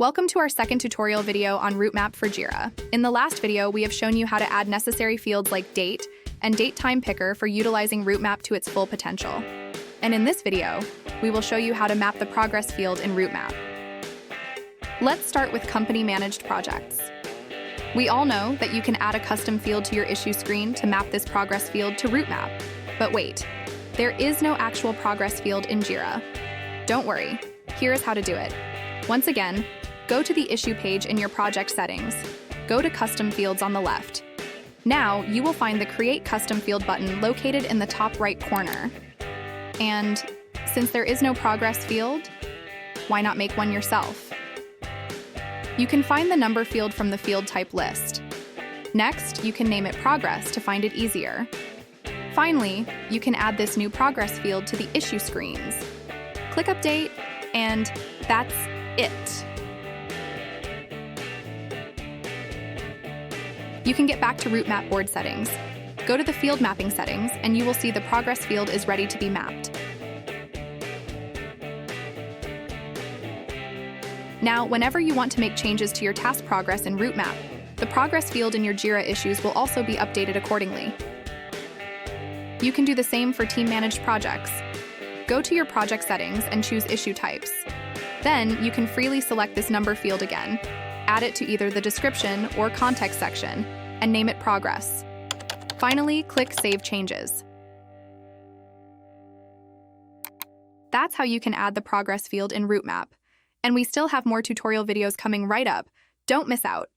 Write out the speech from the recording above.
Welcome to our second tutorial video on Routemap for Jira. In the last video, we have shown you how to add necessary fields like date and date time picker for utilizing Routemap to its full potential. And in this video, we will show you how to map the progress field in Routemap. Let's start with company-managed projects. We all know that you can add a custom field to your issue screen to map this progress field to Routemap. But wait, there is no actual progress field in Jira. Don't worry, here is how to do it. Once again, go to the issue page in your project settings. Go to Custom Fields on the left. Now, you will find the Create Custom Field button located in the top right corner. And since there is no progress field, why not make one yourself? You can find the number field from the field type list. Next, you can name it Progress to find it easier. Finally, you can add this new progress field to the issue screens. Click Update, and that's it. You can get back to Routemap board settings. Go to the field mapping settings, and you will see the progress field is ready to be mapped. Now, whenever you want to make changes to your task progress in Routemap, the progress field in your Jira issues will also be updated accordingly. You can do the same for team-managed projects. Go to your project settings and choose issue types. Then, you can freely select this number field again, add it to either the description or context section, and name it Progress. Finally, click Save Changes. That's how you can add the progress field in Routemap. And we still have more tutorial videos coming right up. Don't miss out.